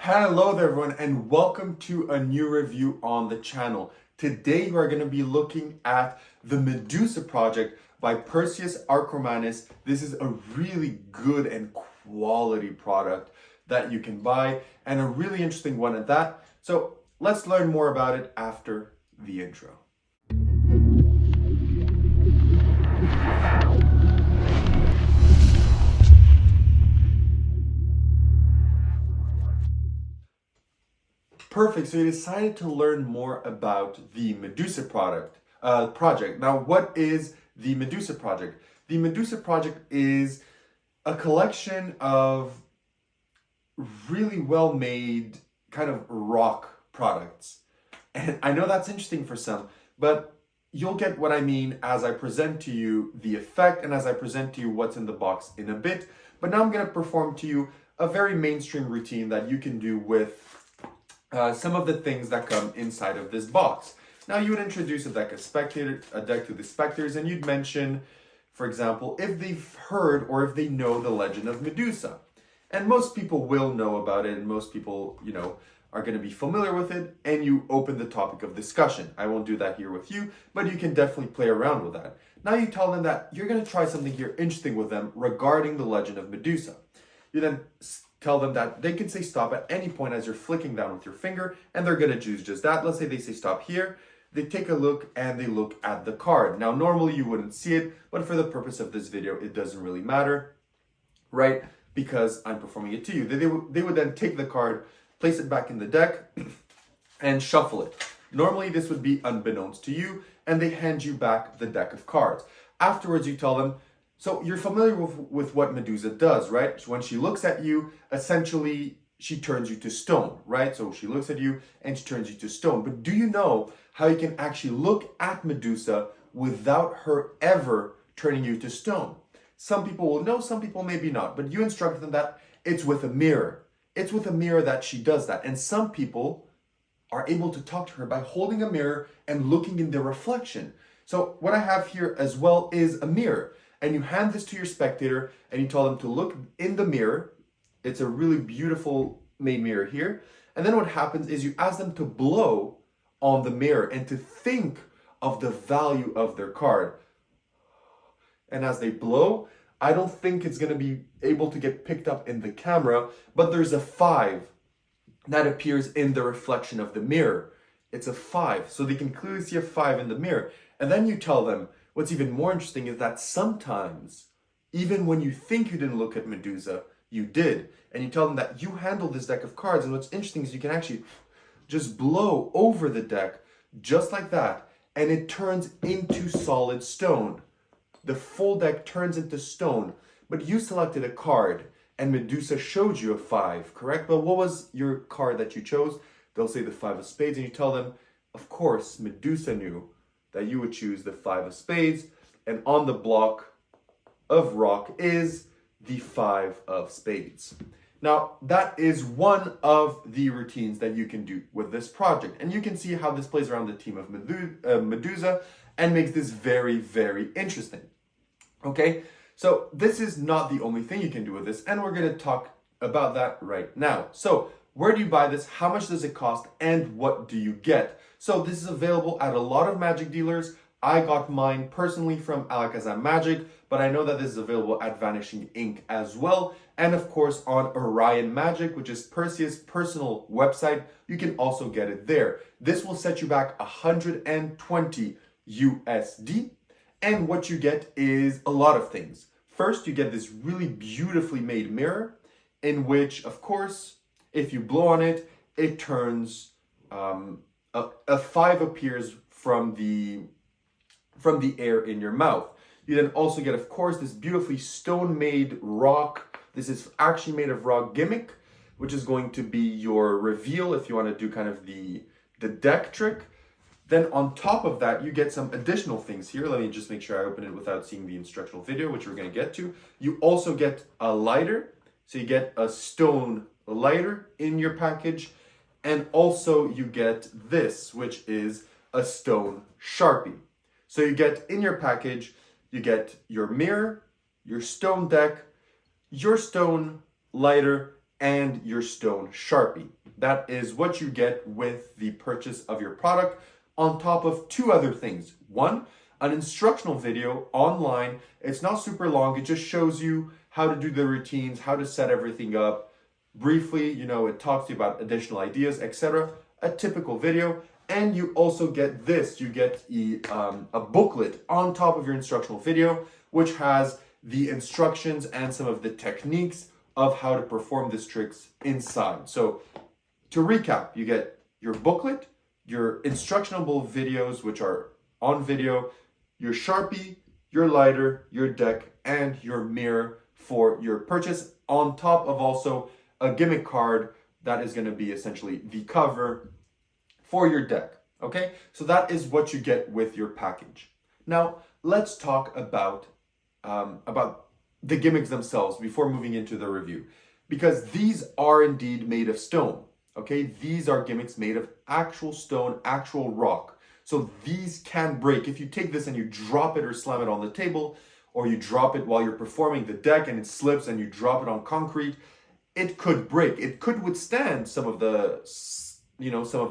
Hello there everyone and welcome to a new review on the channel. Today we're going to be looking at the Medusa project by Perseus Arkomanis. This is a really good and quality product that you can buy and a really interesting one at that. So let's learn more about it after the intro. Perfect. So you decided to learn more about the Medusa project. Now, what is the Medusa project? The Medusa project is a collection of really well-made kind of rock products. And I know that's interesting for some, but you'll get what I mean as I present to you the effect and as I present to you what's in the box in a bit. But now I'm going to perform to you a very mainstream routine that you can do with some of the things that come inside of this box. Now you would introduce a deck to the spectators, and you'd mention, for example, if they've heard or if they know the legend of Medusa. And most people will know about it, and most people, are going to be familiar with it, and you open the topic of discussion. I won't do that here with you, but you can definitely play around with that. Now you tell them that you're going to try something here interesting with them regarding the legend of Medusa. You then tell them that they can say stop at any point as you're flicking down with your finger, and they're going to choose just that. Let's say they say stop here. They take a look and they look at the card. Now, normally you wouldn't see it, but for the purpose of this video, it doesn't really matter, right? Because I'm performing it to you. They would then take the card, place it back in the deck, and shuffle it. Normally, this would be unbeknownst to you, and they hand you back the deck of cards. Afterwards, you tell them, so you're familiar with what Medusa does, right? When she looks at you, essentially, she turns you to stone, right? So she looks at you and she turns you to stone. But do you know how you can actually look at Medusa without her ever turning you to stone? Some people will know, some people maybe not. But you instruct them that it's with a mirror. It's with a mirror that she does that. And some people are able to talk to her by holding a mirror and looking in their reflection. So what I have here as well is a mirror. And you hand this to your spectator and you tell them to look in the mirror. It's a really beautiful made mirror here. And then what happens is you ask them to blow on the mirror and to think of the value of their card. And as they blow, I don't think it's going to be able to get picked up in the camera, but there's a 5 that appears in the reflection of the mirror. It's a 5, so they can clearly see a 5 in the mirror. And then you tell them, what's even more interesting is that sometimes, even when you think you didn't look at Medusa, you did. And you tell them that you handle this deck of cards. And what's interesting is you can actually just blow over the deck just like that. And it turns into solid stone. The full deck turns into stone. But you selected a card and Medusa showed you a 5, correct? But what was your card that you chose? They'll say the 5 of spades. And you tell them, of course, Medusa knew that you would choose the 5 of spades, and on the block of rock is the 5 of spades. Now, that is one of the routines that you can do with this project, and you can see how this plays around the theme of Medusa and makes this very, very interesting. Okay, so this is not the only thing you can do with this, and we're going to talk about that right now. So, where do you buy this? How much does it cost? And what do you get? So this is available at a lot of magic dealers. I got mine personally from Alakazam Magic, but I know that this is available at Vanishing Ink as well. And of course on Orion Magic, which is Perseus' personal website, you can also get it there. This will set you back 120 USD. And what you get is a lot of things. First, you get this really beautifully made mirror in which, of course, if you blow on it, it turns, a 5 appears from the air in your mouth. You then also get, of course, this beautifully stone-made rock. This is actually made of rock gimmick, which is going to be your reveal if you want to do kind of the deck trick. Then on top of that, you get some additional things here. Let me just make sure I open it without seeing the instructional video, which we're going to get to. You also get a lighter. So you get a stone lighter in your package. And also you get this, which is a stone Sharpie. So you get in your package, you get your mirror, your stone deck, your stone lighter, and your stone Sharpie. That is what you get with the purchase of your product, on top of two other things. One, an instructional video online. It's not super long. It just shows you how to do the routines, how to set everything up. Briefly, it talks to you about additional ideas, etc. A typical video. And you also get this. You get a booklet on top of your instructional video, which has the instructions and some of the techniques of how to perform these tricks inside. So to recap, you get your booklet, your instructional videos, which are on video, your Sharpie, your lighter, your deck, and your mirror for your purchase, on top of also a gimmick card that is going to be essentially the cover for your deck. Okay, so that is what you get with your package. Now let's talk about the gimmicks themselves before moving into the review, because these are indeed made of stone. Okay, these are gimmicks made of actual stone, actual rock. So these can break. If you take this and you drop it or slam it on the table, or you drop it while you're performing the deck and it slips and you drop it on concrete, it could break. It could withstand some of the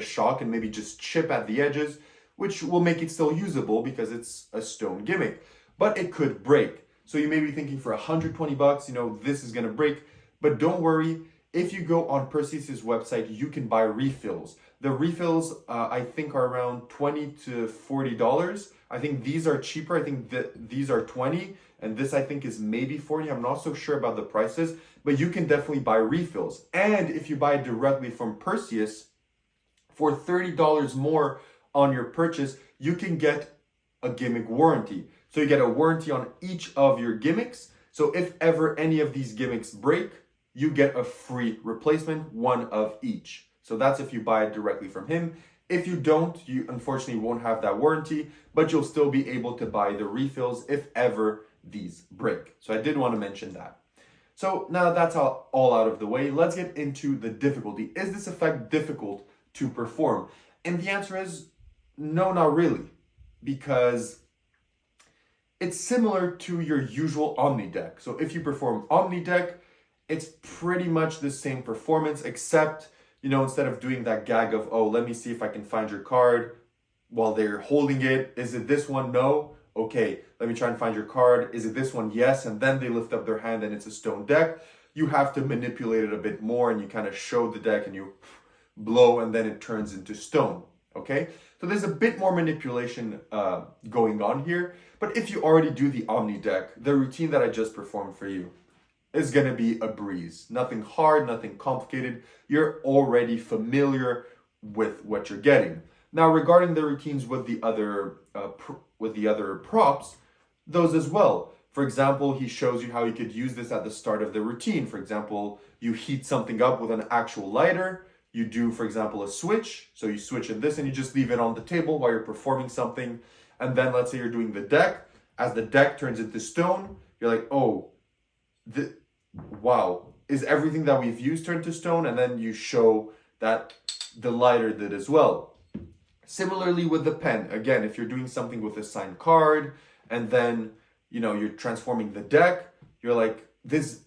shock and maybe just chip at the edges, which will make it still usable because it's a stone gimmick. But it could break. So you may be thinking, for $120, this is gonna break. But don't worry. If you go on Perseus' website, you can buy refills. The refills, I think, are around $20 to $40. I think these are cheaper. I think that these are $20, and this, I think, is maybe $40. I'm not so sure about the prices, but you can definitely buy refills. And if you buy directly from Perseus, for $30 more on your purchase, you can get a gimmick warranty. So you get a warranty on each of your gimmicks. So if ever any of these gimmicks break, you get a free replacement, one of each. So that's if you buy it directly from him. If you don't, you unfortunately won't have that warranty, but you'll still be able to buy the refills if ever these break. So I did want to mention that. So now that's all out of the way, let's get into the difficulty. Is this effect difficult to perform? And the answer is no, not really, because it's similar to your usual Omni deck. So if you perform Omni deck, it's pretty much the same performance, except, instead of doing that gag of, oh, let me see if I can find your card while they're holding it. Is it this one? No. Okay, let me try and find your card. Is it this one? Yes. And then they lift up their hand and it's a stone deck. You have to manipulate it a bit more, and you kind of show the deck and you blow and then it turns into stone. Okay, so there's a bit more manipulation going on here. But if you already do the Omni deck, the routine that I just performed for you is going to be a breeze. Nothing hard, nothing complicated. You're already familiar with what you're getting. Now, regarding the routines with the other props, those as well. For example, he shows you how you could use this at the start of the routine. For example, you heat something up with an actual lighter. You do, for example, a switch. So you switch in this and you just leave it on the table while you're performing something. And then let's say you're doing the deck. As the deck turns into stone, you're like, oh, wow, is everything that we've used turned to stone? And then you show that the lighter did as well. Similarly with the pen, again, if you're doing something with a signed card and then, you're transforming the deck, you're like,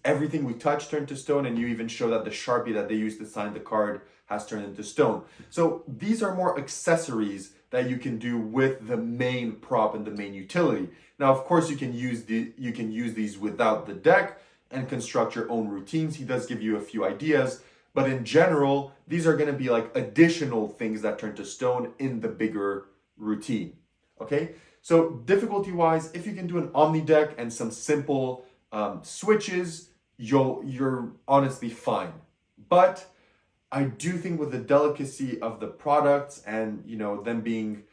everything we touched turned to stone, and you even show that the Sharpie that they used to sign the card has turned into stone. So these are more accessories that you can do with the main prop and the main utility. Now, of course, you can use these without the deck and construct your own routines. He does give you a few ideas, but in general, these are going to be like additional things that turn to stone in the bigger routine. Okay, so difficulty-wise, if you can do an Omni deck and some simple switches, you're honestly fine. But I do think with the delicacy of the products and them being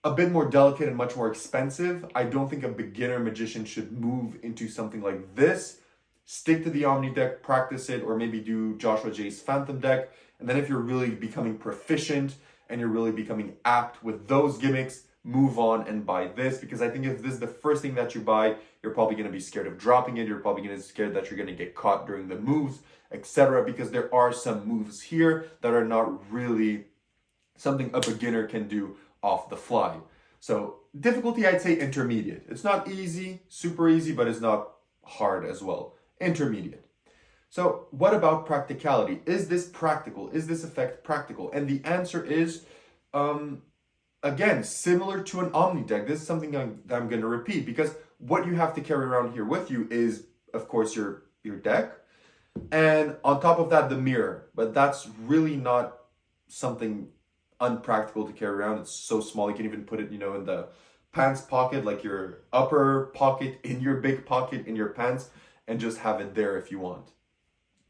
a bit more delicate and much more expensive, I don't think a beginner magician should move into something like this. Stick to the Omni deck, practice it, or maybe do Joshua J's Phantom deck. And then if you're really becoming proficient and you're really becoming apt with those gimmicks, move on and buy this, because I think if this is the first thing that you buy, you're probably going to be scared of dropping it. You're probably going to be scared that you're going to get caught during the moves, etc. Because there are some moves here that are not really something a beginner can do off the fly. So difficulty, I'd say intermediate. It's not easy, super easy, but it's not hard as well. Intermediate. So what about practicality? Is this practical? Is this effect practical? And the answer is, again, similar to an Omni deck. This is something that I'm going to repeat, because what you have to carry around here with you is, of course, your deck. And on top of that, the mirror. But that's really not something unpractical to carry around. It's so small. You can even put it, in the pants pocket, like your upper pocket in your big pocket in your pants, and just have it there if you want.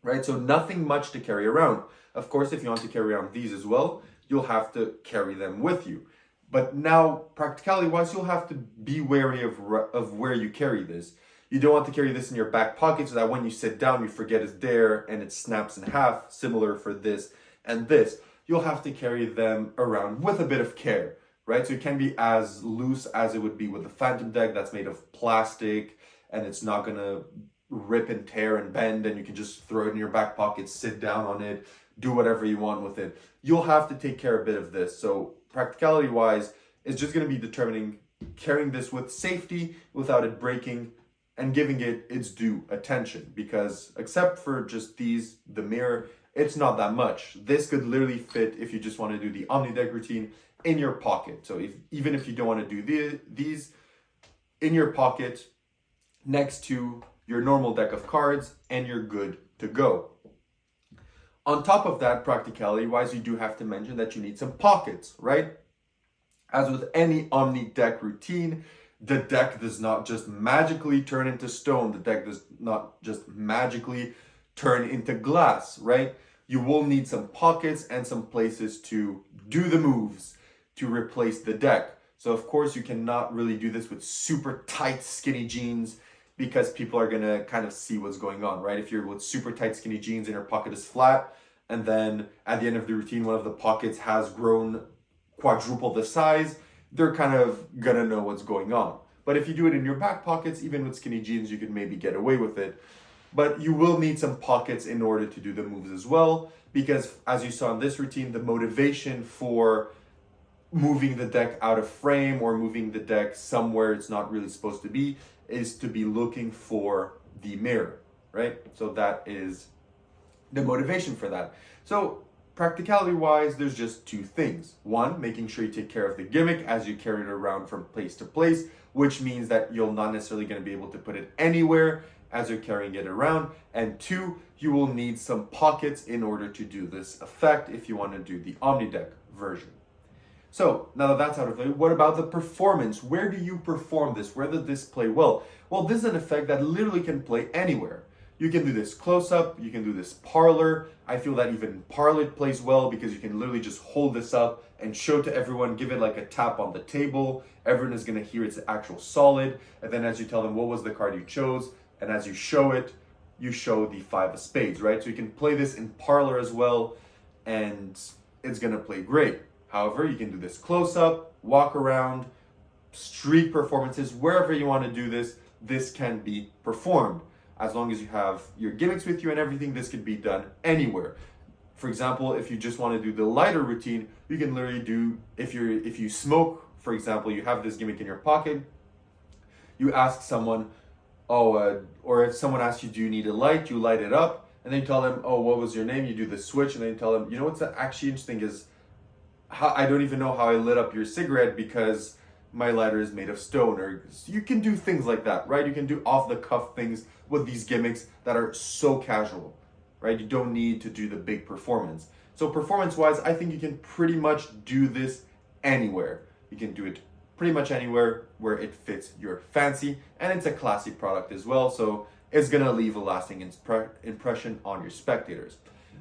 Right? So nothing much to carry around. Of course, if you want to carry around these as well, you'll have to carry them with you. But now, practicality wise, you'll have to be wary of where you carry this. You don't want to carry this in your back pocket so that when you sit down, you forget it's there and it snaps in half, similar for this and this. You'll have to carry them around with a bit of care, right? So it can be as loose as it would be with the Phantom deck that's made of plastic, and it's not gonna rip and tear and bend, and you can just throw it in your back pocket, sit down on it, do whatever you want with it. You'll have to take care a bit of this. So practicality wise, it's just gonna be determining carrying this with safety without it breaking, and giving it its due attention, because except for just the mirror, it's not that much. This could literally fit, if you just want to do the Omni deck routine, in your pocket. So even if you don't want to do these, in your pocket next to your normal deck of cards, and you're good to go. On top of that, practicality wise, you do have to mention that you need some pockets, right? As with any Omni deck routine, the deck does not just magically turn into stone. The deck does not just magically turn into glass, right? You will need some pockets and some places to do the moves to replace the deck. So of course you cannot really do this with super tight skinny jeans, because people are gonna kind of see what's going on, right? If you're with super tight skinny jeans and your pocket is flat, and then at the end of the routine, one of the pockets has grown quadruple the size, they're kind of gonna know what's going on. But if you do it in your back pockets, even with skinny jeans, you can maybe get away with it. But you will need some pockets in order to do the moves as well, because as you saw in this routine, the motivation for moving the deck out of frame or moving the deck somewhere it's not really supposed to be is to be looking for the mirror, right? So that is the motivation for that. So practicality wise, there's just two things. One, making sure you take care of the gimmick as you carry it around from place to place, which means that you're not necessarily going to be able to put it anywhere as you're carrying it around. And two, you will need some pockets in order to do this effect if you want to do the Omni deck version. So now that that's out of the way, what about the performance? Where do you perform this? Where does this play well? Well, this is an effect that literally can play anywhere. You can do this close up, you can do this parlor. I feel that even parlor plays well, because you can literally just hold this up and show to everyone, give it like a tap on the table. Everyone is gonna hear it's actual solid. And then as you tell them what was the card you chose, and as you show it, you show the 5 of spades, right? So you can play this in parlor as well, and it's gonna play great. However, you can do this close up, walk around, street performances, wherever you want to do this, this can be performed. As long as you have your gimmicks with you and everything, this could be done anywhere. For example, if you just want to do the lighter routine, you can literally do, if you smoke, for example, you have this gimmick in your pocket, you ask someone, or if someone asks you, do you need a light? You light it up, and then you tell them, oh, what was your name? You do the switch, and then you tell them, you know what's actually interesting is, I don't even know how I lit up your cigarette because my lighter is made of stone. Or you can do things like that, right? You can do off the cuff things with these gimmicks that are so casual, right? You don't need to do the big performance. So performance wise, I think you can pretty much do this anywhere. You can do it pretty much anywhere where it fits your fancy, and it's a classy product as well. So it's gonna leave a lasting impression on your spectators.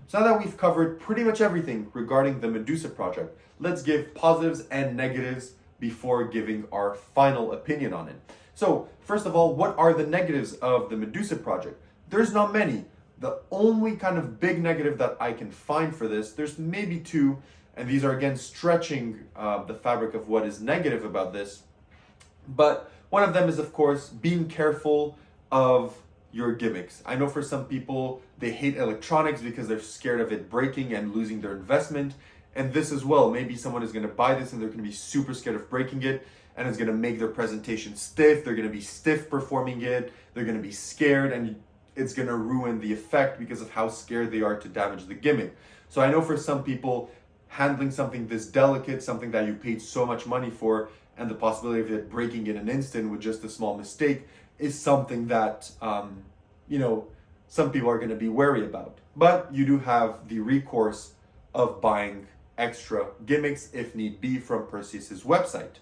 So now that we've covered pretty much everything regarding the Medusa project, let's give positives and negatives before giving our final opinion on it. So first of all, what are the negatives of the Medusa project? There's not many. The only kind of big negative that I can find for this, there's maybe two, and these are again stretching the fabric of what is negative about this. But one of them is, of course, being careful of your gimmicks. I know for some people, they hate electronics because they're scared of it breaking and losing their investment. And this as well, maybe someone is gonna buy this and they're gonna be super scared of breaking it, and it's gonna make their presentation stiff. They're gonna be stiff performing it. They're gonna be scared, and it's going to ruin the effect because of how scared they are to damage the gimmick. So I know for some people, handling something this delicate, something that you paid so much money for, and the possibility of it breaking in an instant with just a small mistake is something that, some people are going to be wary about. But you do have the recourse of buying extra gimmicks if need be from Perseus's website.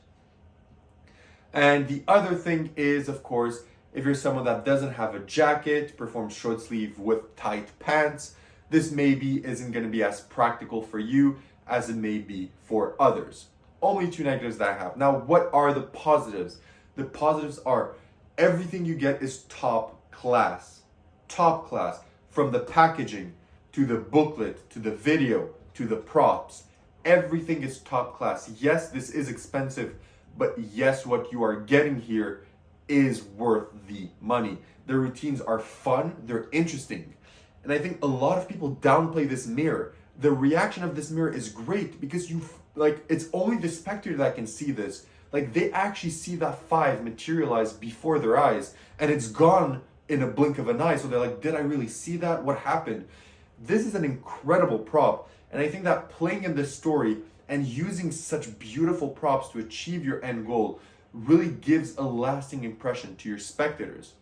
And the other thing is, of course, if you're someone that doesn't have a jacket, performs short sleeve with tight pants, this maybe isn't going to be as practical for you as it may be for others. Only two negatives that I have. Now, what are the positives? The positives are everything you get is top class. Top class. From the packaging, to the booklet, to the video, to the props. Everything is top class. Yes, this is expensive, but yes, what you are getting here is worth the money. The routines are fun, they're interesting. And I think a lot of people downplay this mirror. The reaction of this mirror is great because it's only the spectator that can see this. Like, they actually see that 5 materialize before their eyes and it's gone in a blink of an eye. So they're like, did I really see that? What happened? This is an incredible prop. And I think that playing in this story and using such beautiful props to achieve your end goal really gives a lasting impression to your spectators.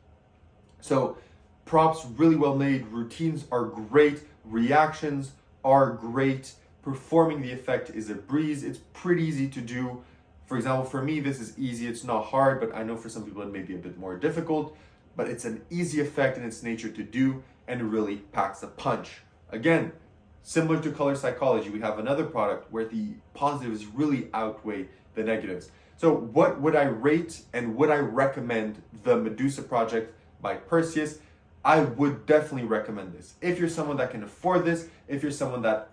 So props really well made, routines are great, reactions are great, performing the effect is a breeze. It's pretty easy to do. For example, for me, this is easy. It's not hard, but I know for some people it may be a bit more difficult, but it's an easy effect in its nature to do, and it really packs a punch. Again, similar to color psychology, we have another product where the positives really outweigh the negatives. So what would I rate and would I recommend the Medusa project by Perseus? I would definitely recommend this. If you're someone that can afford this, if you're someone that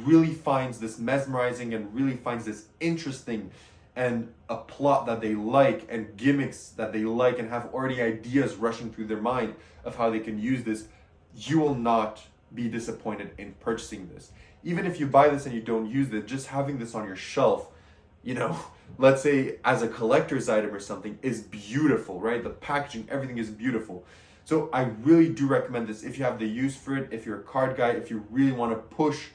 really finds this mesmerizing and really finds this interesting, and a plot that they like and gimmicks that they like and have already ideas rushing through their mind of how they can use this, you will not be disappointed in purchasing this. Even if you buy this and you don't use it, just having this on your shelf, let's say as a collector's item or something, is beautiful, right? The packaging, everything is beautiful. So I really do recommend this if you have the use for it, if you're a card guy, if you really want to push,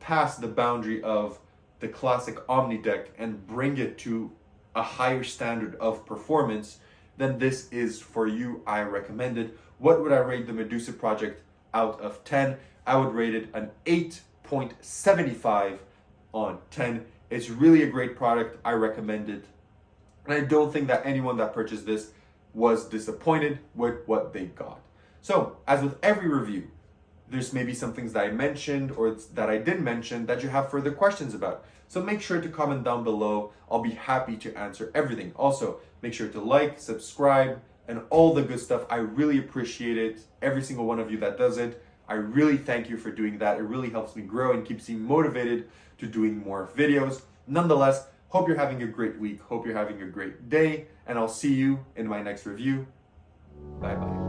past the boundary of the classic Omni deck and bring it to a higher standard of performance, then this is for you. I recommend it. What would I rate the Medusa project out of 10? I would rate it an 8.75 on 10. It's really a great product. I recommend it. And I don't think that anyone that purchased this was disappointed with what they got. So, as with every review, there's maybe some things that I mentioned or that I didn't mention that you have further questions about. So make sure to comment down below. I'll be happy to answer everything. Also, make sure to like, subscribe, and all the good stuff. I really appreciate it. Every single one of you that does it. I really thank you for doing that. It really helps me grow and keeps me motivated to doing more videos. Nonetheless, hope you're having a great week. Hope you're having a great day. And I'll see you in my next review. Bye-bye.